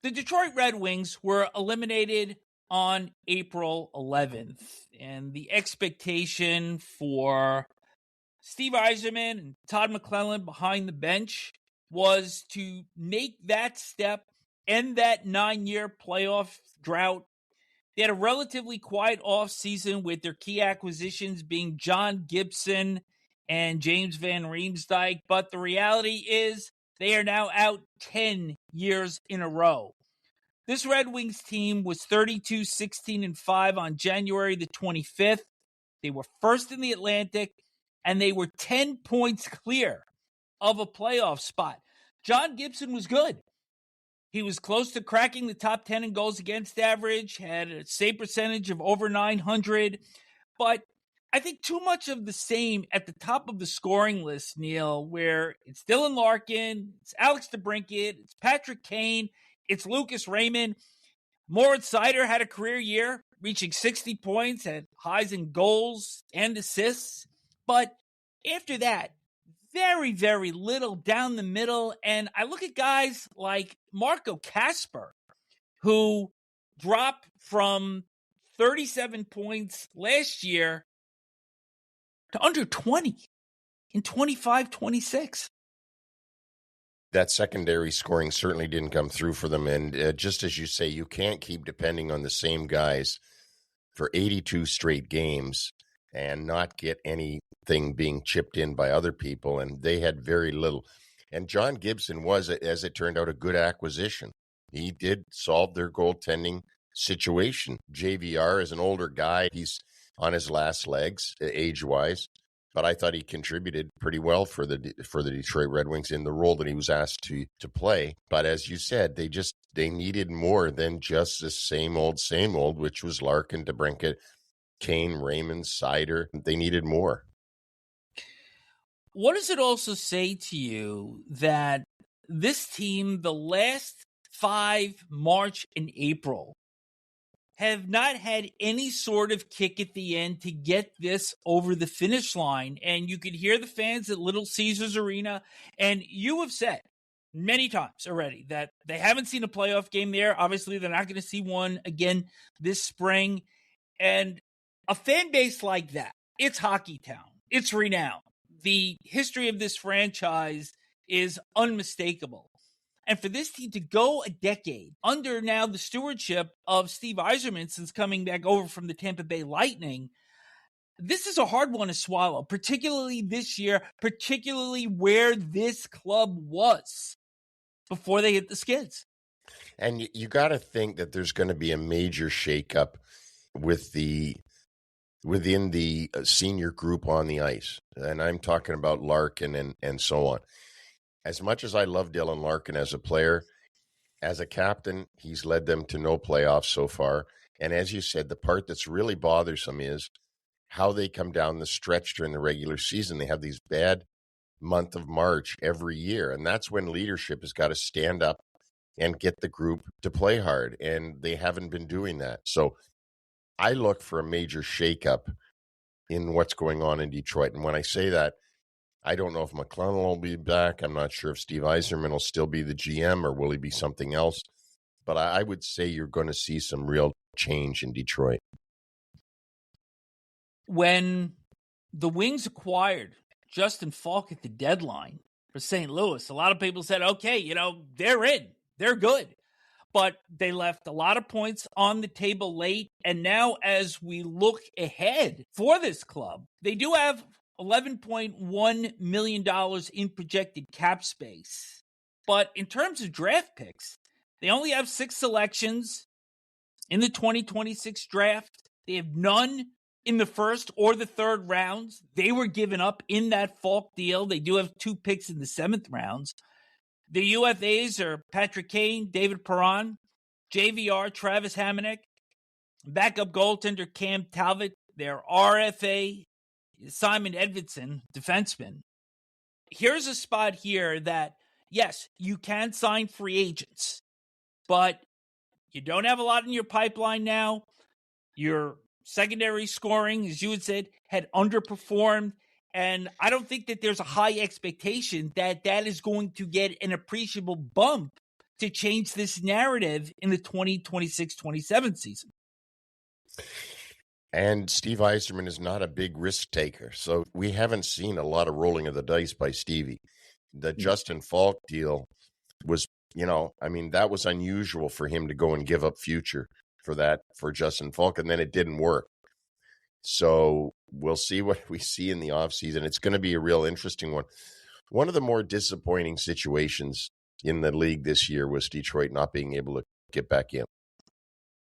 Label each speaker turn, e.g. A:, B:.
A: The Detroit Red Wings were eliminated on April 11th, and the expectation for Steve Yzerman and Todd McLellan behind the bench was to make that step, end that 9-year playoff drought. They had a relatively quiet offseason with their key acquisitions being John Gibson and James van Riemsdyk, but the reality is they are now out 10 years in a row. This Red Wings team was 32-16-5 on January the 25th. They were first in the Atlantic, and they were 10 points clear of a playoff spot. John Gibson was good. He was close to cracking the top 10 in goals against average, had a save percentage of over 900, but I think too much of the same at the top of the scoring list, Neil, where it's Dylan Larkin, it's Alex DeBrincat, it's Patrick Kane, it's Lucas Raymond. Moritz Seider had a career year, reaching 60 points, had highs in goals and assists. But after that, very, very little down the middle. And I look at guys like Marco Kasper, who dropped from 37 points last year to under 20 in 25-26.
B: That secondary scoring certainly didn't come through for them. And just as you say, you can't keep depending on the same guys for 82 straight games and not get anything being chipped in by other people. And they had very little. And John Gibson was, as it turned out, a good acquisition. He did solve their goaltending situation. JVR is an older guy. He's on his last legs, age-wise. But I thought he contributed pretty well for the Detroit Red Wings in the role that he was asked to play. But as you said, they needed more than just the same old, which was Larkin, DeBrincat, Kane, Raymond, Seider. They needed more.
A: What does it also say to you that this team, the last 5, March and April, have not had any sort of kick at the end to get this over the finish line? And you could hear the fans at Little Caesars Arena, and you have said many times already that they haven't seen a playoff game there. Obviously, they're not going to see one again this spring. And a fan base like that, it's Hockey Town. It's renowned. The history of this franchise is unmistakable. And for this team to go a decade under now the stewardship of Steve Yzerman since coming back over from the Tampa Bay Lightning, this is a hard one to swallow, particularly this year, particularly where this club was before they hit the skids.
B: And you got to think that there's going to be a major shakeup within the senior group on the ice. And I'm talking about Larkin and so on. As much as I love Dylan Larkin as a player, as a captain, he's led them to no playoffs so far. And as you said, the part that's really bothersome is how they come down the stretch during the regular season. They have these bad month of March every year. And that's when leadership has got to stand up and get the group to play hard. And they haven't been doing that. So I look for a major shakeup in what's going on in Detroit. And when I say that, I don't know if McLellan will be back. I'm not sure if Steve Yzerman will still be the GM or will he be something else. But I would say you're going to see some real change in Detroit.
A: When the Wings acquired Justin Faulk at the deadline for St. Louis, a lot of people said, okay, they're in. They're good. But they left a lot of points on the table late. And now as we look ahead for this club, they do have $11.1 million in projected cap space. But in terms of draft picks, they only have 6 selections in the 2026 draft. They have none in the first or the third rounds. They were given up in that Faulk deal. They do have 2 picks in the 7th rounds. The UFAs are Patrick Kane, David Perron, JVR, Travis Hamonic, backup goaltender Cam Talbot, their RFA, Simon Edvinsson, defenseman. Here's a spot here that, yes, you can sign free agents, but you don't have a lot in your pipeline now. Your secondary scoring, as you had said, had underperformed. And I don't think that there's a high expectation that that is going to get an appreciable bump to change this narrative in the 2026-27 season.
B: And Steve Yzerman is not a big risk taker. So we haven't seen a lot of rolling of the dice by Stevie. The Justin Faulk deal was, that was unusual for him to go and give up future for Justin Faulk, and then it didn't work. So we'll see what we see in the offseason. It's going to be a real interesting one. One of the more disappointing situations in the league this year was Detroit not being able to get back in.